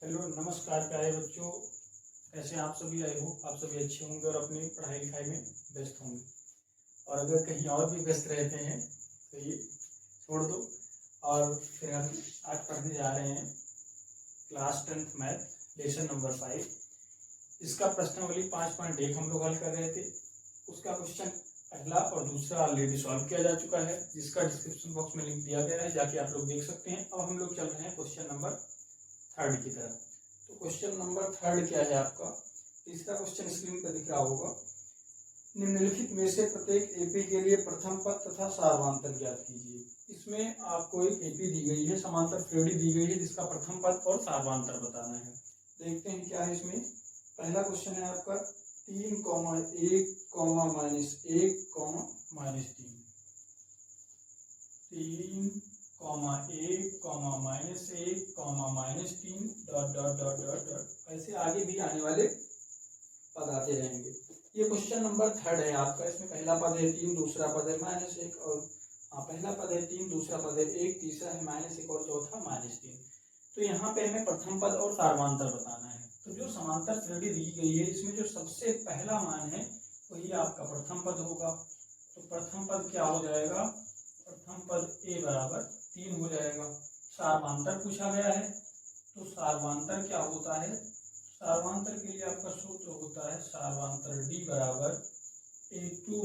Hello नमस्कार प्यारे बच्चों, कैसे हैं आप सभी। आई होप आप सभी अच्छे होंगे और अपनी पढ़ाई लिखाई में व्यस्त होंगे। और अगर कहीं और भी व्यस्त रहते हैं तो ये छोड़ दो और फिर हम आज पढ़ने जा रहे हैं class 10th math lesson number 5। इसका प्रश्नावली 5.1 हम लोग हल कर रहे थे। उसका क्वेश्चन पहला और दूसरा ऑलरेडी सॉल्व किया जा चुका है, जिसका डिस्क्रिप्शन बॉक्स में लिंक दिया गया है, जाके आप लोग देख सकते हैं। अब हम लोग चल रहे हैं क्वेश्चन नंबर 3 की तरफ। तो क्वेश्चन नंबर 3 क्या है आपका। तीसरा क्वेश्चन स्क्रीन पर दिख रहा होगा। निम्नलिखित में से प्रत्येक एपी के लिए प्रथम पद तथा सार्वधातुक ज्ञात कीजिए। इसमें आपको एक एपी दी गई है, समांतर श्रेणी दी गई है, जिसका प्रथम पद और सार्वधातुक बताना है। देखते हैं क्या है इसमें। पहला क्वेश्चन है आपका 3, 1, -1, -3। 3, 1, -1, -3 ... ऐसे आगे भी आने वाले पद आते रहेंगे। ये क्वेश्चन नंबर 3 है आपका। इसमें पहला पद है 3, दूसरा पद है -1 और पहला पद है 3, दूसरा पद है 1, तीसरा है -1 और चौथा -3। तो यहाँ पे हमें प्रथम पद और सार्वधातुक बताना है। तो जो समांतर श्रेणी दी गई है, इसमें जो सबसे पहला मान है वही आपका प्रथम पद होगा। तो प्रथम पद क्या हो जाएगा, प्रथम पद a बराबर 3 हो जाएगा। सार्वधातुक पूछा गया है, तो सार्वधातुक क्या होता है, सार्वधातुक के लिए आपका सूत्र होता है सार्वधातुक d बराबर a2 -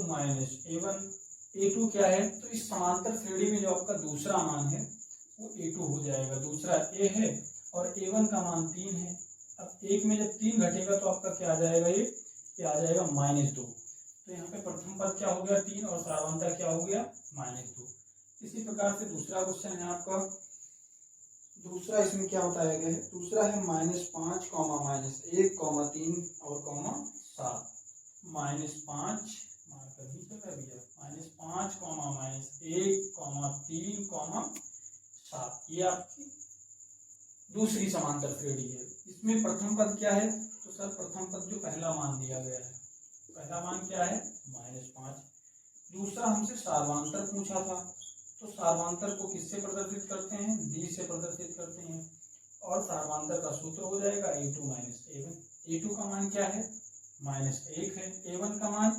a1। a2 क्या है, तो इस समांतर श्रेणी में जो आपका दूसरा मान है वो a2 हो जाएगा। दूसरा a है और a1 का मान 3 है। अब एक में जब 3 घटेगा तो आपका क्या आ जाएगा, ये आ जाएगा -2। तो यहाँ पे प्रथम पद क्या हो गया 3 और सार्वधातुक क्या हो गया -2। इसी प्रकार से दूसरा क्वेश्चन है आपका। दूसरा इसमें क्या बताया गया है, दूसरा है -5, -1, -3 और -7। -5 मार्कर भी चला भैया, -5, -1, -3, -7। ये आपकी दूसरी समांतर श्रेणी है। इसमें प्रथम पद क्या है, तो सर प्रथम पद जो पहला मान दिया गया है, पहला मान क्या है -5। दूसरा हमसे सार्वधातुक पूछा था, तो सार्वधातुक को किससे प्रदर्शित करते हैं, d से प्रदर्शित करते हैं। और सार्वधातुक का सूत्र हो जाएगा a2 - a1। a2 का मान क्या है -1 है, a1 का मान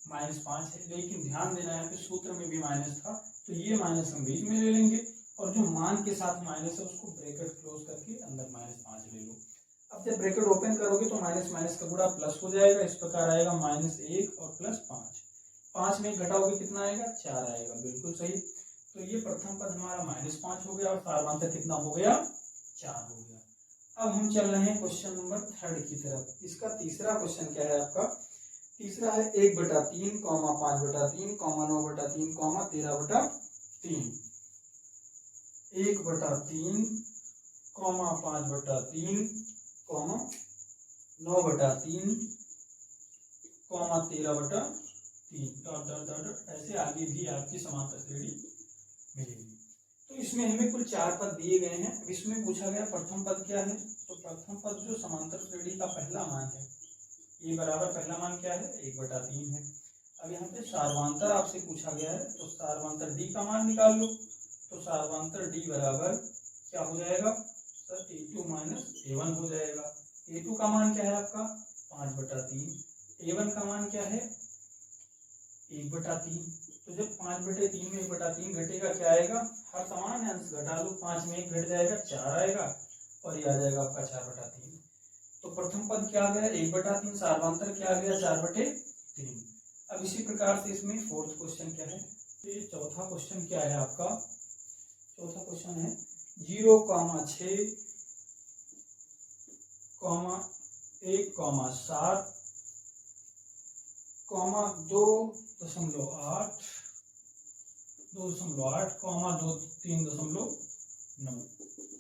-5 है। लेकिन ध्यान देना है कि सूत्र में भी माइनस था, तो ये माइनस हम बीच में ले लेंगे और जो मान के साथ माइनस है उसको ब्रैकेट क्लोज करके अंदर -5 ले लो। अब जब ब्रैकेट ओपन करोगे तो माइनस माइनस का गुणा प्लस हो जाएगा। इस प्रकार आएगा -1 और +5। 5 में घटाओगे कितना आएगा, 4 आएगा। बिल्कुल सही। तो ये प्रथम पद हमारा -5 हो गया और सार्वधातुक कितना हो गया, 4 हो गया। अब हम चल रहे हैं क्वेश्चन नंबर 3 की तरफ। इसका तीसरा क्वेश्चन क्या है आपका। तीसरा है 1/3, 5/3, 9/3, 13/3। 1/3, 5/3, 9/3, 13/3 ... ऐसे आगे भी आपकी समांतर श्रेणी मिलेगी। तो इसमें हमें कुल 4 पद दिए गए हैं। अब इसमें पूछा गया प्रथम पद क्या है, तो प्रथम पद जो समांतर श्रेणी का पहला मान है, ये बराबर पहला मान क्या है 1/3 है। अब यहाँ पे सार्वधातुक आपसे पूछा गया है, तो सार्वधातुक d का मान निकाल लो। तो सार्वधातुक d बराबर क्या हो जाएगा सर, a2 - a1 हो जाएगा। a2 का मान क्या है आपका 5/3, a1 का मान क्या है 1/3। तो जब 5/3 में 1/3 घटेगा क्या आएगा, हर समान अंश घटा लो। 5 में 1 घट जाएगा, 4 आएगा और ये आ जाएगा आपका 4/3। तो प्रथम पद क्या आ गया 1/3, सार्वधातुक क्या आ गया 4/3। अब इसी प्रकार से इसमें फोर्थ क्वेश्चन क्या है, तो ये चौथा क्वेश्चन क्या है आपका। चौथा क्वेश्चन है 0, 6, 1, 7, 2.8, 2.8, 3.9।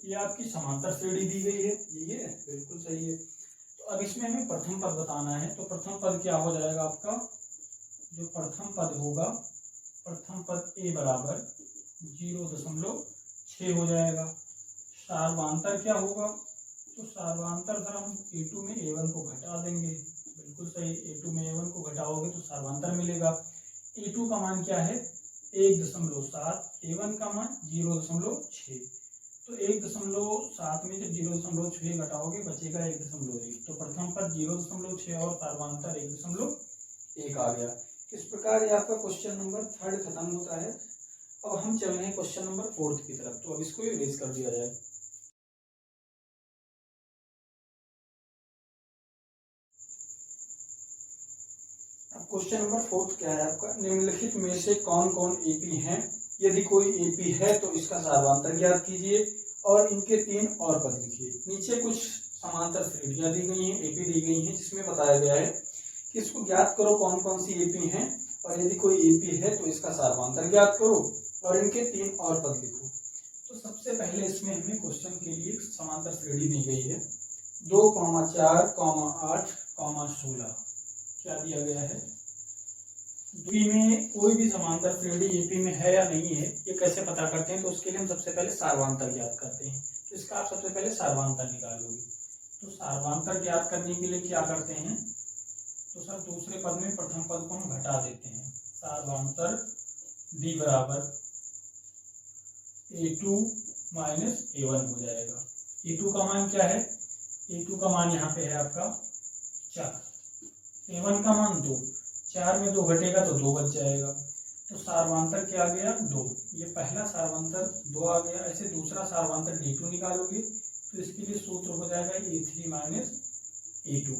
ये आपकी समांतर श्रेणी दी गई है। ये बिल्कुल सही है। तो अब इसमें हमें प्रथम पद बताना है। तो प्रथम पद क्या हो जाएगा आपका, जो प्रथम पद होगा, प्रथम पद a बराबर 0.6 हो जाएगा। सार्वधातुक क्या होगा, तो सार्वधातुक सर हम a2 में a1 को घटा देंगे। बिल्कुल सही, a2 में a1 को घटाओगे तो सार्वधातुक मिलेगा। a2 का मान क्या है 1.7, a1 का मान 0.6। तो 1.7 में जब 0.6 घटाओगे बचेगा 1.1। तो प्रथम पद 0.6 और सार्वधातुक 1.1 आ गया। इस प्रकार ये आपका क्वेश्चन नंबर 3 खत्म होता है। अब हम चल रहे हैं क्वेश्चन नंबर 4 की तरफ। तो अब इसको इरेज कर दिया जाए। अब क्वेश्चन नंबर 4 क्या है आपका, निम्नलिखित में से कौन कौन एपी हैं? यदि कोई एपी है तो इसका सार्वधातुक ज्ञात कीजिए और इनके 3 और पद लिखिए। नीचे कुछ समांतर श्रेणियां दी गई हैं, एपी दी गई हैं, जिसमें बताया गया है कि इसको ज्ञात करो कौन कौन सी एपी हैं, और यदि कोई एपी है तो इसका सार्वधातुक ज्ञात करो और इनके 3 और पद लिखो। तो सबसे पहले इसमें हमें क्वेश्चन के लिए समांतर श्रेणी दी गई है 2, 4, 8, 16। क्या दिया गया है? एपी में कोई भी समांतर श्रेणी एपी में है या नहीं है, ये कैसे पता करते हैं? तो उसके लिए हम सबसे पहले सार्वधातुक ज्ञात करते हैं। तो इसका आप सबसे पहले सार्वधातुक निकालोगे। तो सार्वधातुक ज्ञात करने के लिए क्या करते हैं? तो सर दूसरे पद में प्रथम पद को हम घटा देते हैं। सार्वधातुक d बराबर a2 माइनस a1 हो जाएगा। a2 का मान क्या है? a2 का मान यहाँ पे है आपका 4, a1 का मान 2। 4 में 2 घटेगा तो 2 बच जाएगा। तो सार्वधातुक क्या आ गया? 2। ये पहला सार्वधातुक 2 आ गया। ऐसे दूसरा सार्वधातुक d2 निकालोगे तो इसके लिए सूत्र हो जाएगा a3 माइनस a2।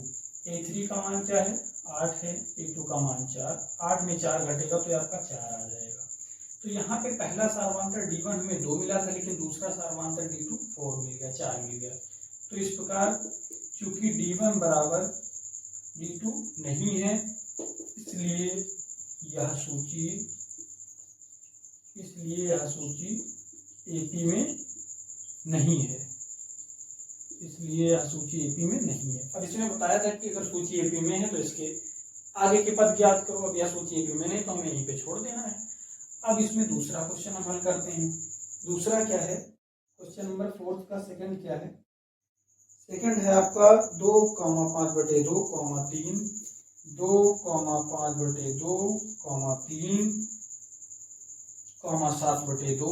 a3 का मान क्या है? 8 है, a2 का मान 4। 8 में 4 घटेगा तो आपका 4 आ जाएगा। तो यहाँ पे पहला सार्वधातुक d1 हमें 2 मिला था, लेकिन दूसरा सार्वधातुक d2 4 मिल गया, 4 मिल गया। तो इस प्रकार चूंकि d1 बराबर d2 नहीं है, इसलिए यह सूची एपी में नहीं है। अब इसमें बताया था कि अगर सूची एपी में है तो इसके आगे के पद ज्ञात करो। अब यह सूची एपी में नहीं तो हमें यहीं पे छोड़ देना है। अब इसमें दूसरा क्वेश्चन हम हल करते हैं। दूसरा क्या है? क्वेश्चन नंबर 4 का सेकंड क्या है? सेकंड है आपका 2, 5/2, 3, 2, 5/2, 3, 7/2,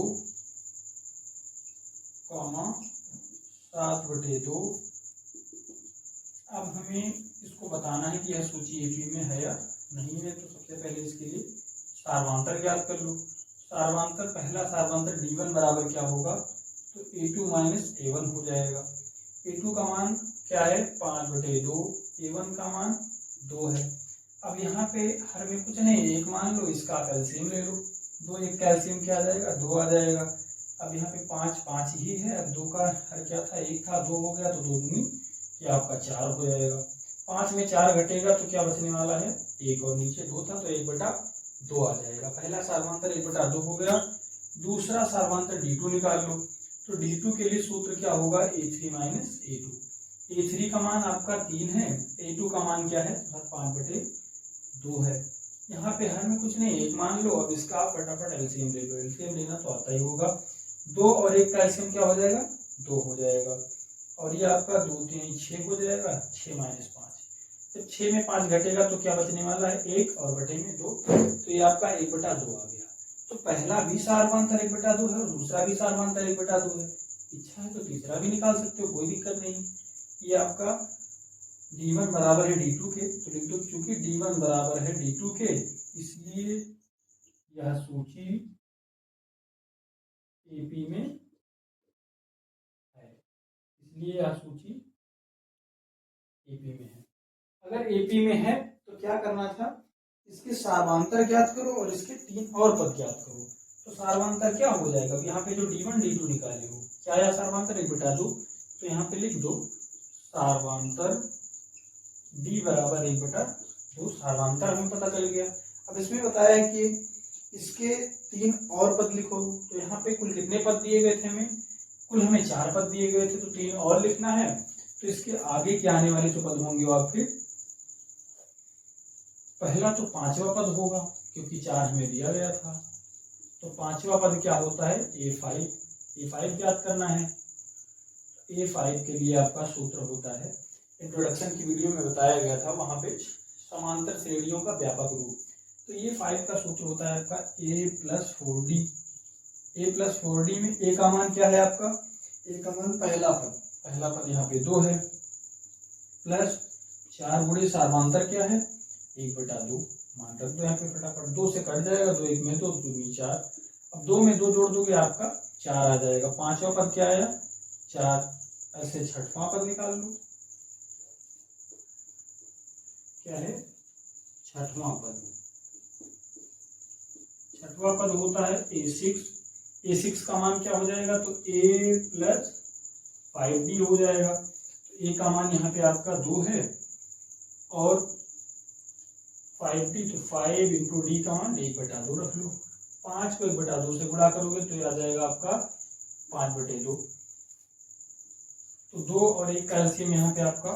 7/2। अब हमें इसको बताना है कि यह सूची एपी में है या नहीं है। तो सबसे पहले इसके लिए सार्वधातुक ज्ञात कर लो। सार्वधातुक पहला सार्वधातुक d1 बराबर क्या होगा? तो a2 माइनस a1 हो जाएगा। a2 का मान क्या है? 5/2। a1 का मान 2 है। अब यहाँ पे हर में कुछ नहीं, एक मान लो, इसका कैल्शियम ले लो। 2 एक कैल्शियम क्या आ जाएगा? 2 आ जाएगा। अब यहाँ पे 5 ही है। अब 2 का हर क्या था? 1 था, 2 हो गया तो 2 दूनी ये आपका 4 हो जाएगा। 5 में 4 घटेगा तो क्या बचने वाला है? 1, और नीचे 2 था तो 1/2 आ जाएगा। पहला सार्वधातुक 1/2 हो गया। दूसरा सार्वधातुक d2 निकाल लो। तो d2 के लिए सूत्र क्या होगा? a3 minus a2। a3 का मान आपका 3 है, a2 का मान क्या है? 5/2 है। यहाँ पे हर में कुछ नहीं, एक मान लो। अब इसका आप फटाफट एलसीएम ले लो। एलसीएम लेना तो आता ही होगा। 2 और 1 का एलसीएम क्या हो जाएगा? 2 हो जाएगा। और ये आपका 2, 3, 6 हो जाएगा। 6 माइनस 5। जब 6 में 5 घटेगा तो क्या बचने वाला है? 1, और बटे में 2। तो ये आपका 1/2 आ गया। तो पहला भी सार्वधातुक 1/2 है और दूसरा भी सार्वधातुक 1/2 है। इच्छा है तो तीसरा भी निकाल सकते हो, कोई दिक्कत नहीं। ये आपका d1 बराबर है d2 के, तो लिख दो चूंकि d1 बराबर है d2 के, इसलिए यह सूची एपी में है। अगर एपी में है तो क्या करना था? इसके सार्वधातुक ज्ञात करो और इसके 3 और पद ज्ञात करो। तो सार्वधातुक क्या हो जाएगा? यहाँ पे जो d1 d2 निकाले हो, क्या है सार्वधातुक? 1/2। तो यहाँ पे लिख दो सार्वधातुक d बराबर 1/2। सार्वधातुक हमें पता चल गया। अब इसमें बताया है कि इसके 3 और पद लिखो। तो यहाँ पे कुल कितने पद दिए गए थे हमें? कुल हमें 4 पद दिए गए थे, तो 3 और लिखना है। तो इसके आगे के आने वाले जो पद होंगे वो आपके, पहला तो 5वां पद होगा क्योंकि 4 हमें दिया गया था। तो 5वां पद क्या होता है? a5 ज्ञात करना है। a5 के लिए आपका सूत्र होता है, इंट्रोडक्शन की वीडियो में बताया गया था, वहां पे समांतर श्रेणियों का व्यापक रूप। तो ये 5 का सूत्र होता है आपका a + 4d। a + 4d में a का मान क्या है आपका? ए का मान पहला पद यहाँ पे 2 है, प्लस 4 गुणे सार्वांतर क्या है 1/2, मान रख दो यहाँ पे फटाफट, 2 से कट जाएगा, 2 1 में 2, 2 दूनी 4, अब 2 में 2 जोड़ दोगे आपका 4 आ जाएगा, पांचवा पद क्या आया 4, ऐसे छठवां पद निकाल लो, क्या है छठवां पद होता है A6 का मान क्या हो जाएगा तो A प्लस 5D हो जाएगा, तो A का मान यहाँ पे आपका 2 है और 5D, तो 5 इंटू डी का मान 1/2 रख लो, 5 को 1/2 से गुणा करोगे तो ये आ जाएगा आपका 5/2, तो 2 और 1 का एलसीएम यहाँ पे आपका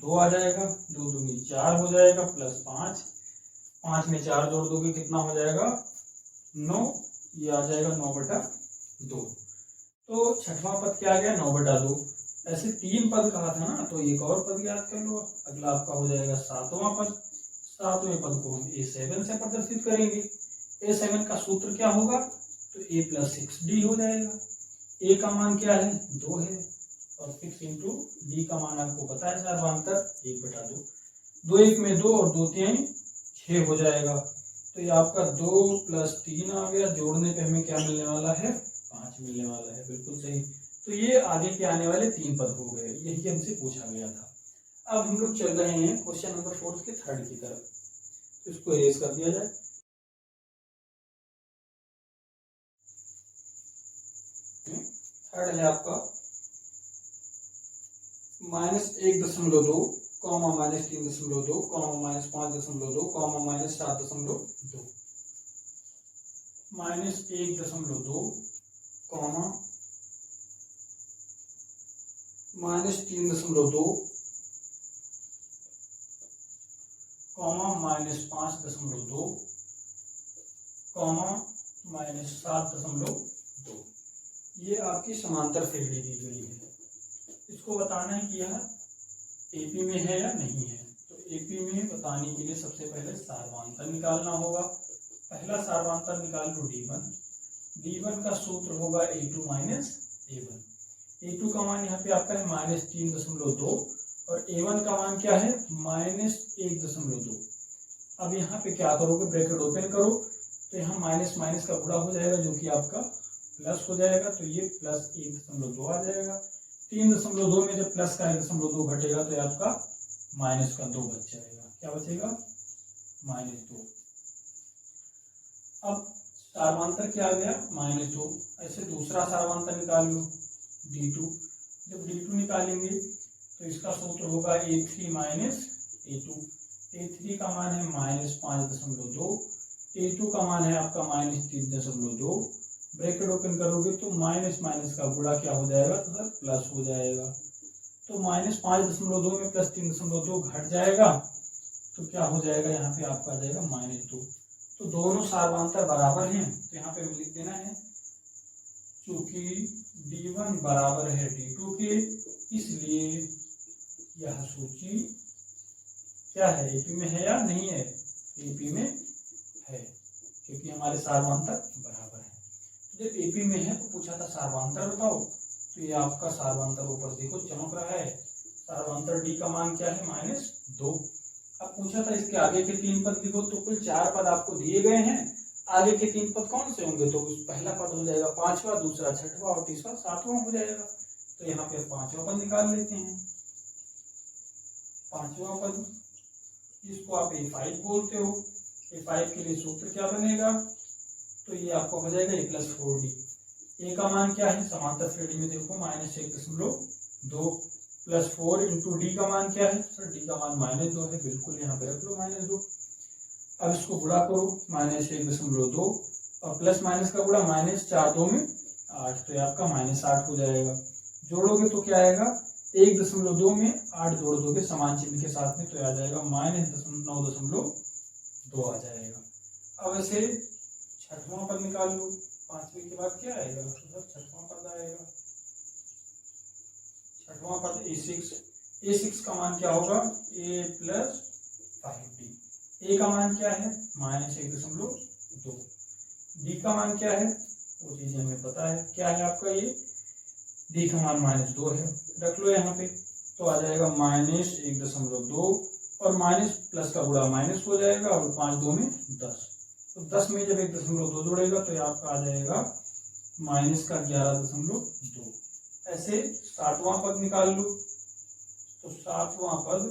2 आ जाएगा, 2 दूनी 4 हो जाएगा, प्लस 5 में 4 जोड़ दोगे कितना हो जाएगा 9, ये आ जाएगा 9/2, तो छठवां पद क्या आ गया 9/2, ऐसे 3 पद कहा था ना, तो एक और पद याद कर लो, अगला आपका हो जाएगा 7वां पद, 7वें पद को हम A7 से प्रदर्शित करेंगे, A7 का सूत्र क्या होगा तो A प्लस 6D हो जाएगा, A का मान क्या है 2 है और 6 इंटू D का मान आपको पता है सार्वांतर 1/2, 2 1 में 2 और 2 3 6 हो जाएगा, तो ये आपका 2 प्लस 3 आ गया, जोड़ने पे हमें क्या मिलने वाला है 5 मिलने वाला है, बिल्कुल सही, तो ये आगे के आने वाले 3 पद हो गए, यही हमसे पूछा गया था। अब हम लोग चल रहे हैं क्वेश्चन नंबर 4 के थर्ड की तरफ, तो इसको इरेज कर दिया जाए। थर्ड है आपका -1.2 comma -3.2 comma -5.2 comma -7.2, -1.2 comma -3.2 comma -5.2 comma -7.2, ये आपकी समांतर श्रेणी दी गई है, इसको बताना है कि यह एपी में है या नहीं है, तो एपी में बताने के लिए सबसे पहले सार्वांतर निकालना होगा, पहला सार्वांतर निकाल लो D1 का सूत्र होगा A2 माइनस A1, A2 का मान यहाँ पे आपका है -3.2 और A1 का मान क्या है -1.2, अब यहाँ पे क्या करोगे ब्रैकेट ओपन करो, तो यहाँ माइनस माइनस का गुणा हो जाएगा जो कि आपका प्लस हो जाएगा, तो ये प्लस 1.2 आ जाएगा, 3.2 में जब प्लस का 1.2 घटेगा तो आपका माइनस का 2 बच जाएगा, क्या बचेगा -2, अब सार्वांतर क्या आ गया -2, ऐसे दूसरा सार्वांतर निकाल लो D2, जब D2 निकालेंगे तो इसका सूत्र होगा A3 माइनस A2, A3 का मान है -5.2, A2 का मान है आपका -3.2, ब्रैकेट ओपन करोगे तो माइनस माइनस का गुणा क्या हो जाएगा तो सर प्लस हो जाएगा, तो -5.2 में प्लस 3.2 घट जाएगा, तो क्या हो जाएगा यहाँ पे आपका आ जाएगा -2, तो दोनों सार्वांतर बराबर हैं, तो यहाँ पे लिख देना है क्योंकि D1 बराबर है D2 के, इसलिए यह सूची क्या है एपी में है या नहीं है, एपी में है क्योंकि हमारे सार्वांतर बराबर है, जब एपी में है तो पूछा था सार्वांतर बताओ, तो ये आपका सार्वांतर ऊपर देखो चमक रहा है, सार्वांतर डी का मान क्या है -2, अब पूछा था इसके आगे के 3 पद लिखो, तो कुल 4 पद आपको दिए गए हैं, आगे के 3 पद कौन से होंगे, तो पहला पद हो जाएगा 5वां, दूसरा 6वां और तीसरा 7वां हो जाएगा, तो यहाँ पे 5वां पद निकाल लेते हैं, 5वां पद जिसको आप A5 बोलते हो, A5 के लिए सूत्र क्या बनेगा, तो ये आपको हो जाएगा A प्लस 4D, ए का मान क्या है समांतर श्रेणी में देखो -1.2 प्लस 4 इंटू डी का मान क्या है सर, डी का मान -2 है, बिल्कुल यहाँ पे रख लो -2, अब इसको गुणा करो -1.2 और प्लस माइनस का गुणा -4 2 में 8, तो आपका -8 हो जाएगा, जोड़ोगे तो क्या आएगा 1.2 में 8 जोड़ दोगे समान चिन्ह के साथ में, तो आ जाएगा -9.2 आ जाएगा। अब ऐसे छठवां पद निकाल लो, 5वें के बाद क्या आएगा तो छठवां पद आएगा, छठवां पद A6 का मान क्या होगा A प्लस 5D, ए का मान क्या है -1.2, डी का मान क्या है वो चीज हमें पता है क्या है आपका, ये डी का मान -2 है, रख लो यहाँ पे। तो आ जाएगा -1.2 और माइनस प्लस का गुणा माइनस हो जाएगा और 5 2 में 10। तो 10 में जब 1.2 जोड़ेगा तो ये आपका आ जाएगा -11.2। ऐसे 7वां पद निकाल लो। तो 7वां पद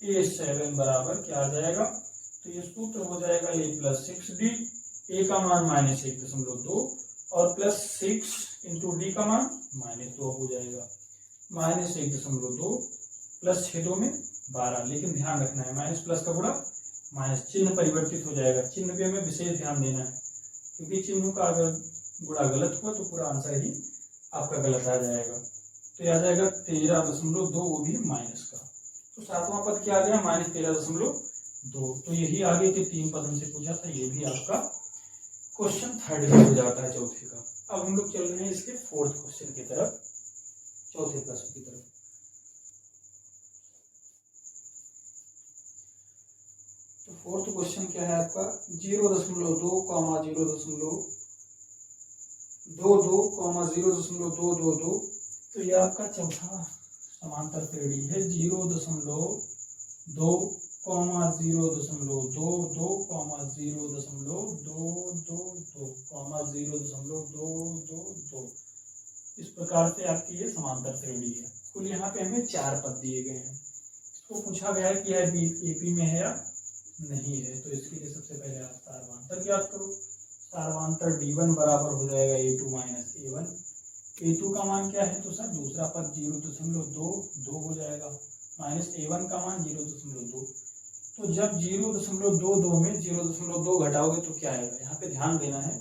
A7 बराबर क्या आ जाएगा, तो ये सूत्र हो जाएगा A + 6D। ए का मान -1.2 और +6 इंटू डी का मान -2 हो जाएगा। -1.2 प्लस 6 2 में 12, लेकिन ध्यान रखना है माइनस प्लस का गुणा माइनस, चिन्ह परिवर्तित हो जाएगा। चिन्ह पे हमें विशेष ध्यान देना है, क्योंकि चिन्हों का अगर गुणा गलत हुआ तो पूरा आंसर ही आपका गलत आ जाएगा। तो यह आ जाएगा 13.2, वो भी माइनस का। तो 7वां पद क्या आ गया, -13.2। तो यही आगे के 3 पद हमसे पूछा था, ये भी आपका क्वेश्चन 3rd में हो जाता है, चौथे का। अब हम लोग चल रहे हैं इसके 4th क्वेश्चन की तरफ, चौथे प्रश्न की तरफ। तो 4th क्वेश्चन क्या है आपका, 0.2, 0.22, तो ये आपका चौथा समांतर श्रेणी है। 0.2, 0.22, 0.222, इस प्रकार से आपकी ये समांतर श्रेणी है। कुल यहाँ पे हमें 4 पद दिए गए हैं। इसको पूछा गया है कि यह एपी में है या नहीं है। तो इसके लिए सबसे पहले आप सारवांतर ज्ञात करो। सारवांतर D1 बराबर हो जाएगा A2 माइनस A1। A2 का मान क्या है, तो सर दूसरा पद 0.22 हो जाएगा, माइनस A1 का मान 0.2। तो जब 0.22 में 0.2 घटाओगे तो क्या आएगा, यहाँ पे ध्यान देना है।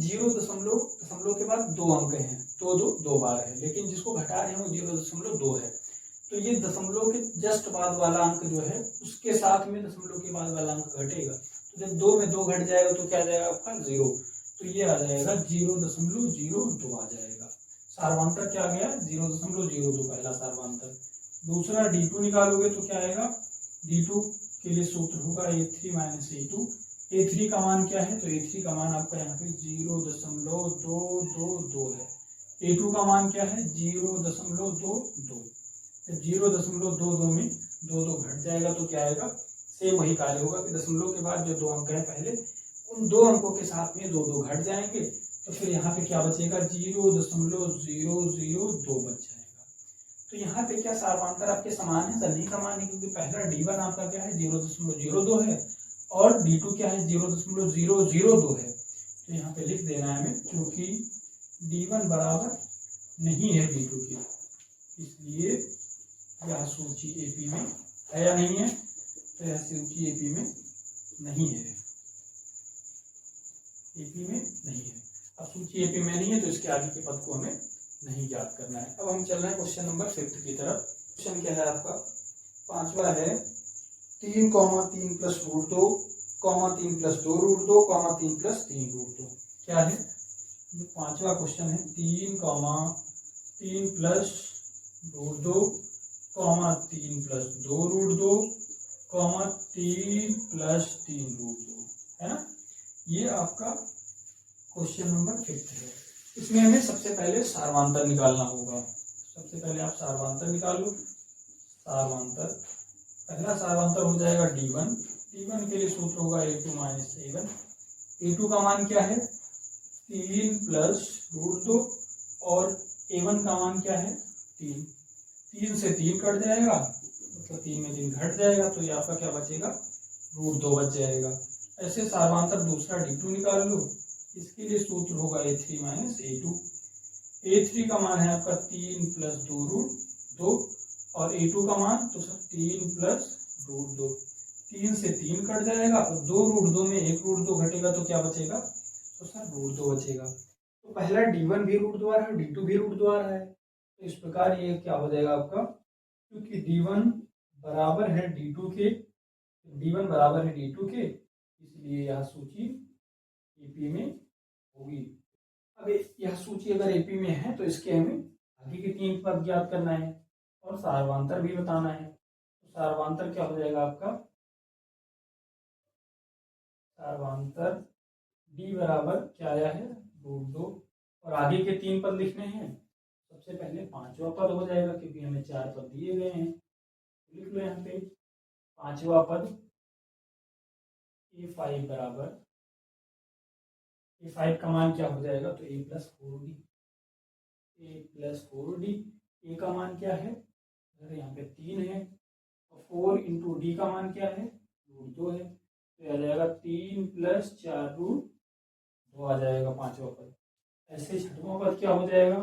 0.2 के बाद 2 अंक हैं, तो 2 बार है, लेकिन जिसको घटा रहे हैं वो 0.2 है। तो ये दशमलव के जस्ट बाद वाला अंक जो है उसके साथ में दशमलव के बाद वाला अंक घटेगा। तो जब 2 में 2 घट जाएगा तो क्या आ जाएगा आपका 0। तो ये आ जाएगा 0.02 आ जाएगा। सारवांतर क्या आ गया, 0.02 पहला सारवांतर। दूसरा D2 निकालोगे तो क्या आएगा, D2 के लिए सूत्र होगा A3 माइनस A2। A3 का मान क्या है, तो A3 का मान आपका यहाँ पे 0.222 है। A2 का मान क्या है, 0.22। जब 0.22 में 2 घट जाएगा तो क्या आएगा, सेम वही कार्य होगा कि दशमलव के बाद जो 2 अंक है पहले, उन 2 अंकों के साथ में 2 घट जाएंगे। तो फिर यहाँ पे क्या बचेगा, 0.002 बच जाएगा। तो यहाँ पे क्या सारवांतर आपके समान है, सर नहीं समान है, क्योंकि पहला D1 आपका क्या है 0.02 है और D2 क्या है 0.002 है। तो यहाँ पे लिख देना है हमें, क्योंकि D1 बराबर नहीं है D2 के, इसलिए यह सूची एपी में है या नहीं है, तो यह सूची एपी में नहीं है, एपी में नहीं है। अब सूची एपी में नहीं है तो इसके आगे के पद को हमें नहीं ज्ञात करना है। अब हम चल रहे हैं क्वेश्चन नंबर 5 की तरफ। क्वेश्चन क्या है आपका, 5वां है 3, 3 plus root 2, 3 plus 2 root 2, 3 plus 3 root 2। क्या है, जो 5वां क्वेश्चन है 3, 3 plus root 2, 3 plus 2 root 2, 3 plus 3 root 2, है ना। ये आपका क्वेश्चन नंबर 5 है। इसमें हमें सबसे पहले सारवांतर निकालना होगा। सबसे पहले आप सारवांतर निकालो। सारवांतर, पहला सारवांतर हो जाएगा D1। D1 के लिए सूत्र होगा A2 माइनस A1। A2 का मान क्या है, 3 प्लस रूट 2 और A1 का मान क्या है 3। 3 से 3 कट जाएगा, मतलब 3 में 3 घट जाएगा, तो ये आपका क्या बचेगा, रूट 2 बच जाएगा। ऐसे सारवांतर दूसरा D2 निकाल लो। इसके लिए सूत्र होगा A3 माइनस A2। A3 का मान है आपका 3 प्लस 2 रूट 2 और A2 का मान तो सर 3 प्लस रूट 2। 3 से 3 कट जाएगा और 2 रूट 2 में 1 रूट 2 घटेगा तो क्या बचेगा, तो सर रूट 2 बचेगा। तो पहला D1 भी रूट 2 आ रहा है, D2 भी रूट 2 आ रहा है। तो इस प्रकार ये क्या हो जाएगा आपका, क्योंकि D1 बराबर है D2 के, D1 बराबर है D2 के, इसलिए यह सूची एपी में होगी। अब यह सूची अगर एपी में है तो इसके हमें आगे के 3 पद ज्ञात करना है और सारवांतर भी बताना है। तो सारवांतर क्या हो जाएगा आपका, सारवांतर D बराबर क्या आया है रूट 2 और आगे के 3 पद लिखने हैं। सबसे पहले पांचवा पद हो जाएगा, क्योंकि हमें 4 पद दिए गए हैं। लिख लो यहाँ पे पांचवा पद a5 बराबर, a5 का मान क्या हो जाएगा, तो a प्लस 4d, a का मान क्या है, अगर यहाँ पे 3 है, और 4 इंटू डी का मान क्या है, √2 है, तो आ जाएगा 3 + 4√2 आ जाएगा पांचवा पद। ऐसे छठवां पद क्या हो जाएगा,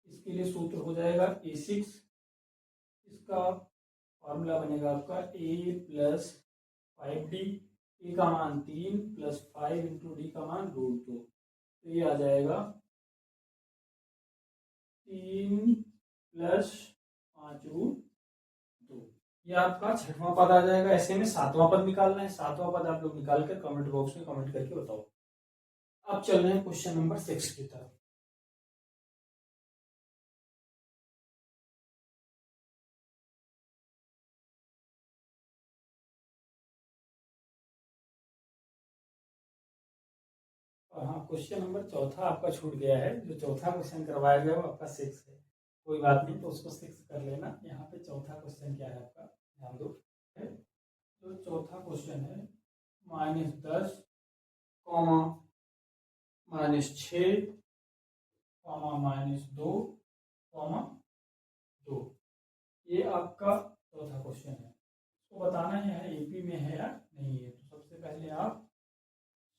इसके लिए सूत्र हो जाएगा a6, इसका फॉर्मूला बनेगा आपका a + 5d, ए का मान 3 + 5 इंटू डी का मान √2, तो ये आ जाएगा 3 + 5√2। ये आपका छठवां पद आ जाएगा। ऐसे में सातवां पद निकालना है। सातवां पद आप लोग निकाल कर कमेंट बॉक्स में कमेंट करके बताओ। अब चल रहे हैं क्वेश्चन नंबर 6 की तरफ। और हाँ, क्वेश्चन नंबर चौथा आपका छूट गया है। जो चौथा क्वेश्चन करवाया गया वो आपका 6 है, कोई बात नहीं, तो उसको 6 कर लेना। यहाँ पे चौथा क्वेश्चन क्या है आपका, ध्यान दो। जो चौथा क्वेश्चन है -10, -6, -2, -2, ये आपका चौथा क्वेश्चन है। तो बताना है एपी में है या नहीं है। तो सबसे पहले आप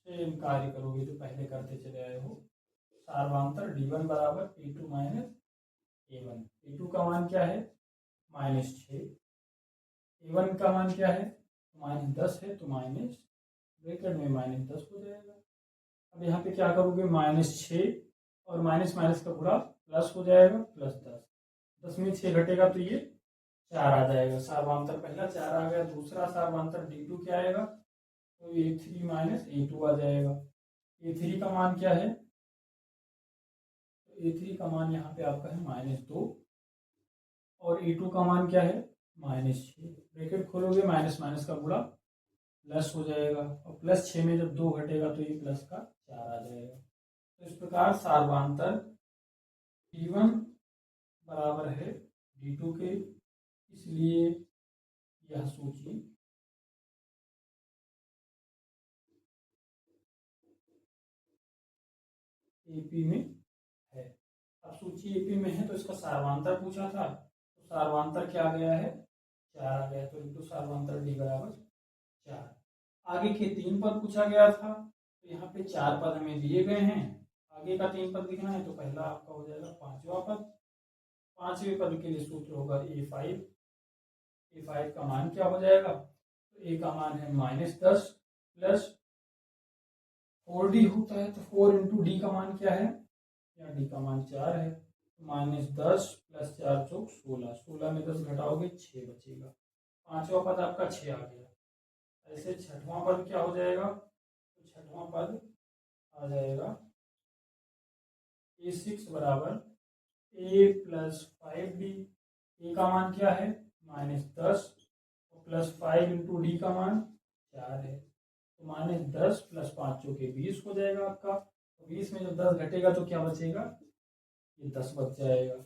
सेम कार्य करोगे जो पहले करते चले आए हो। सार्वांतर d1 बराबर a2 - a1। a2 का मान क्या है, -6, a1 का मान क्या है, -10 है, तो माइनस ब्रैकेट में -10 हो जाएगा। अब यहाँ पे क्या करोगे, -6 और माइनस माइनस का पूरा प्लस हो जाएगा, +10। 10 में 6 घटेगा तो ये 4 आ जाएगा। सार्वांतर पहला 4 आ गया। दूसरा सार्वांतर d2 क्या आएगा, तो a3 - a2 आ जाएगा। a3 का मान क्या है, तो a3 का मान यहाँ पे आपका है -2, और a2 का मान क्या है, -6। ब्रैकेट खोलोगे, माइनस माइनस का पूरा प्लस हो जाएगा, और +6 में जब 2 घटेगा तो ये प्लस का 4 आ जाएगा। तो इस प्रकार सार्वांतर d1 बराबर है d2 के, इसलिए यह सूची एपी में है। अब सूची एपी में है तो इसका सार्वांतर पूछा था, तो सार्वांतर क्या आ गया है, 4 आ गया। तो इंटू सार्वांतर d बराबर 4। आगे के 3 पद पूछा गया था, तो यहाँ पे 4 पद हमें दिए गए हैं। आगे का 3 पद लिखना है, तो पहला आपका हो जाएगा पांचवा पद। पांचवें पद के लिए सूत्र होगा a5। a5 का मान क्या हो जाएगा, तो a का मान है -10 प्लस 4d होता है, तो 4 इंटू डी का मान क्या है, या डी का मान 4 है, -10 + 4 = 16। 16 में 10 घटाओगे 6 बचेगा। पांचवा पद आपका 6 आ गया। ऐसे छठवां पद क्या हो जाएगा, तो छठवां पद आ जाएगा a6 बराबर a + 5d। ए का मान क्या है, -10, और +5 इंटू डी का मान 4 है, तो -10 + 5 = 20 हो जाएगा आपका। तो 20 में जब 10 घटेगा तो क्या बचेगा, ये 10 बच जाएगा।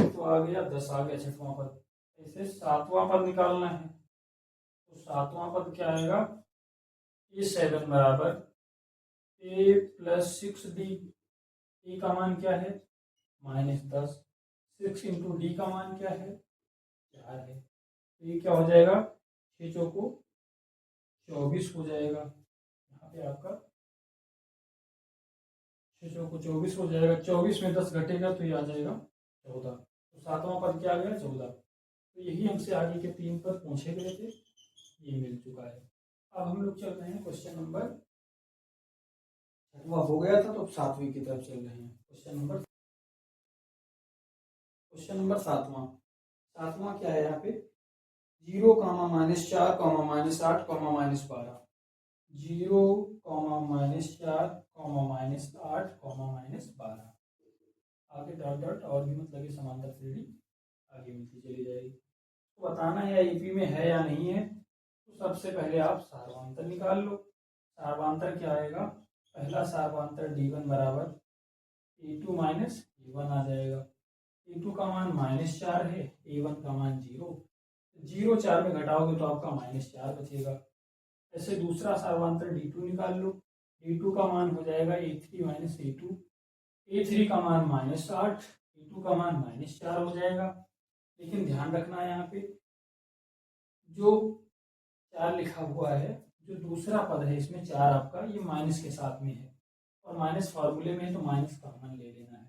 तो आ गया 10 आ गया छठवां पद। ऐसे सातवां पद निकालना है, तो सातवां पद क्या आएगा, a7 बराबर a + 6d। ए का मान क्या है, -10, 6 इंटू डी का मान क्या है, 4 है, तो ये क्या हो जाएगा, 6 चौको 24 हो जाएगा। यहाँ पे आपका 6 चौको 24 हो जाएगा। 24 में 10 घटेगा तो ये आ जाएगा 14। तो सातवां पद क्या आ गया, 14। तो यही हमसे आगे के 3 पद पूछे गए थे, ये मिल चुका है। अब हम लोग चल रहे हैं क्वेश्चन नंबर, छठवां हो गया था तो सातवीं की तरफ चल रहे हैं। क्वेश्चन नंबर सातवां। सातवां क्या है यहाँ पे, 0, -4, -8, -12। 0, -4, -8, -12। आगे डॉट डॉट और भी मतलब ये समांतर श्रेणी आगे मिलती चली जाएगी। तो बताना है ईपी में है या नहीं है। तो सबसे पहले आप सार्वांतर निकाल लो। सार्वांतर क्या आएगा, पहला सार्वधातुक d1 बराबर a2 माइनस a1 आ जाएगा। a2 का मान -4 है, a1 का मान 0, 0 4 में घटाओगे तो आपका -4 बचेगा। ऐसे दूसरा सार्वधातुक d2 निकाल लो, d2 का मान हो जाएगा a3 माइनस a2, a3 का मान -8, a2 का मान -4 हो जाएगा। लेकिन ध्यान रखना है यहाँ पे जो 4 लिखा हुआ है, जो दूसरा पद है इसमें 4 आपका ये माइनस के साथ में है, और माइनस फार्मूले में है तो माइनस कॉमन ले लेना है,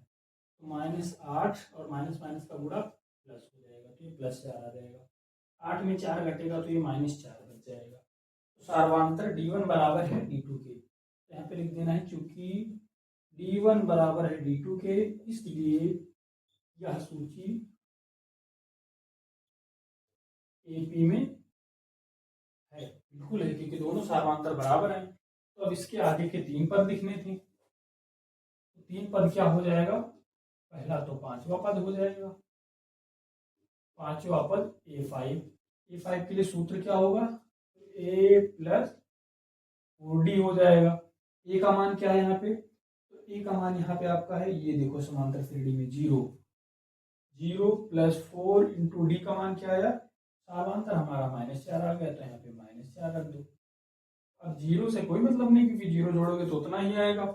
तो -8 और माइनस माइनस का गुणा प्लस हो जाएगा, तो ये +4 आ जाएगा। 8 में 4 घटेगा तो ये -4 बच जाएगा। तो सार्वधातुक d1 बराबर है d2 के, तो यहाँ पे लिख देना है चूंकि d1 बराबर है d2 के, इसलिए यह सूची एपी में है, बिल्कुल है, क्योंकि दोनों सार्वधातुक बराबर हैं। तो अब इसके आगे के 3 पद लिखने थे, तो 3 पद क्या हो जाएगा, पहला तो 5वां पद हो जाएगा, 5वां पद a5, a5 के लिए सूत्र क्या होगा, a प्लस 4d हो जाएगा। a का मान क्या है यहाँ पे, तो a का मान यहाँ पे आपका है, ये देखो समांतर श्रेणी में 0, 0 + 4 इंटू d का मान क्या आया, सार्वधातुक हमारा -4 आ गया, तो यहाँ पे -4 रख दो। अब 0 से कोई मतलब नहीं, क्योंकि 0 जोड़ोगे तो उतना ही आएगा,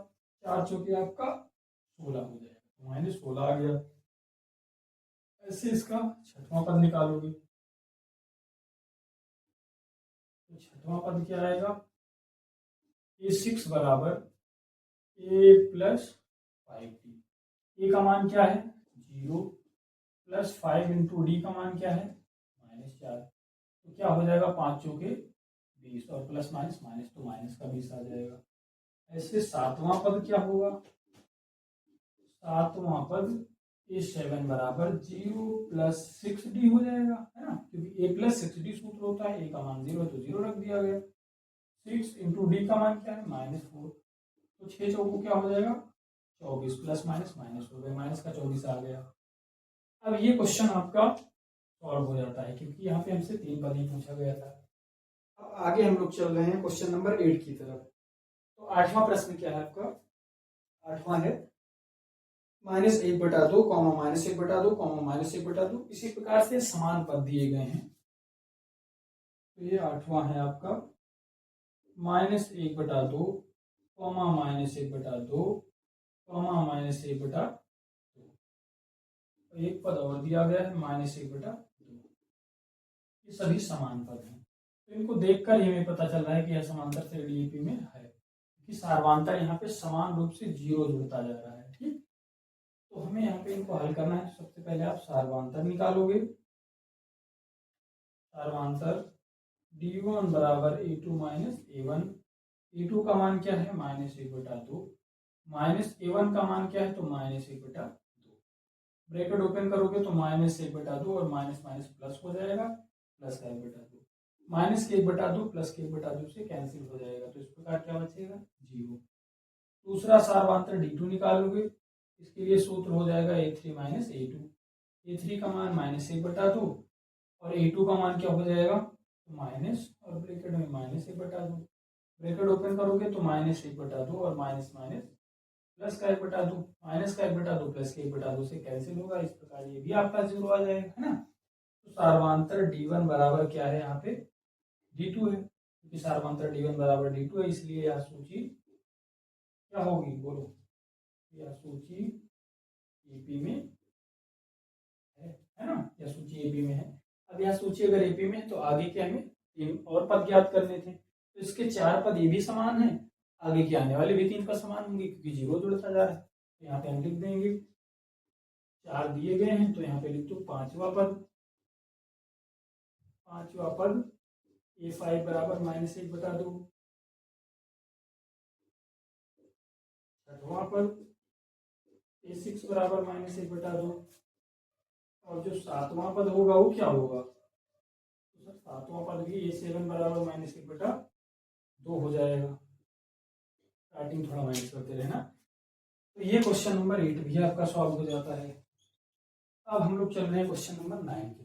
4 चौके आपका 16 हो जाएगा, तो -16 आ गया। ऐसे इसका 6वां पद निकालोगे, तो 6वां पद क्या आएगा, a6 बराबर a प्लस 5d, a का मान क्या है 0 + 5 इंटू d का मान क्या है -4, तो क्या हो जाएगा 5 चौके 20, और प्लस माइनस माइनस तो माइनस का 20 आ जाएगा। ऐसे 7वां पद क्या होगा, 7वां पद a7 बराबर 0 + 6d हो जाएगा, है ना, क्योंकि a + 6d सूत्र होता है, a का मान 0 तो 0 रख दिया गया। 6 इंटू d का मान क्या है -4, तो 6 चौको क्या हो जाएगा 24, प्लस माइनस माइनस हो गया, माइनस का 24 आ गया। अब ये क्वेश्चन आपका सॉल्व हो जाता है, क्योंकि यहाँ पे हमसे 3 पद ही पूछा गया था। अब आगे हम लोग चल रहे हैं क्वेश्चन नंबर 8 की तरफ। तो 8वां प्रश्न क्या है आपका, 8वां है -1/2, -1/2, -1/2। इसी प्रकार से समान पद दिए गए हैं, तो ये 8वां है आपका -1/2, -1/2, -1/2। एक पद और दिया गया है -1/2, ये सभी समान पद हैं। तो इनको देखकर ही हमें पता चल रहा है कि यह समांतर श्रेणी एपी में है, कि सार्वधातुक यहाँ पे समान रूप से 0 जुड़ता जा रहा है। ठीक, तो हमें यहाँ पे इनको हल करना है। तो सबसे पहले आप सार्वधातुक निकालोगे, सार्वधातुक d1 बराबर a2 माइनस a1, a2 का मान क्या है -1/2, माइनस a1 का मान क्या है तो -1/2, ब्रैकेट ओपन करोगे तो -1/2 और माइनस माइनस प्लस हो जाएगा, प्लस का 1/2, माइनस के 1/2 प्लस के 1/2 से कैंसिल हो जाएगा, तो इस प्रकार क्या बचेगा 0। दूसरा सार्वधातुक d2 निकालोगे, इसके लिए सूत्र हो जाएगा a3 माइनस a2, a3 का मान -1/2 और a2 का मान क्या हो जाएगा तो माइनस, और ब्रैकेट में -1/2, ब्रैकेट ओपन करोगे तो -1/2 और माइनस माइनस प्लस का 1/2, माइनस का 1/2 प्लस के 1/2 से कैंसिल होगा, इस प्रकार ये भी आपका 0 आ जाएगा, है ना। तो सार्वधातुक d1 बराबर क्या है यहाँ पे d2 है, क्योंकि सार्वधातुक d1 बराबर d2 है, इसलिए यह सूची क्या होगी बोलो, यह सूची एपी में है ना, यह सूची एपी में है। अब यह सूची अगर एपी में है तो आगे के हमें 3 और पद ज्ञात करने थे, तो इसके 4 पद ये भी समान है, आगे के आने वाले भी 3 पद समान होंगे, क्योंकि 0 जुड़ता जा रहा है। तो यहाँ पे हम लिख देंगे 4 दिए गए हैं, तो यहाँ पे लिख दो 5वां पद, 5वां पद a5 बराबर -1/2, 6वां पद a6 बराबर -1/2, और जो 7वां पद होगा वो क्या होगा, तो 7वां पद भी a7 बराबर -1/2 हो जाएगा। स्टार्टिंग थोड़ा माइनस करते रहना। तो ये क्वेश्चन नंबर 8 भी आपका सॉल्व हो जाता है। अब हम लोग चल रहे हैं क्वेश्चन नंबर 9 की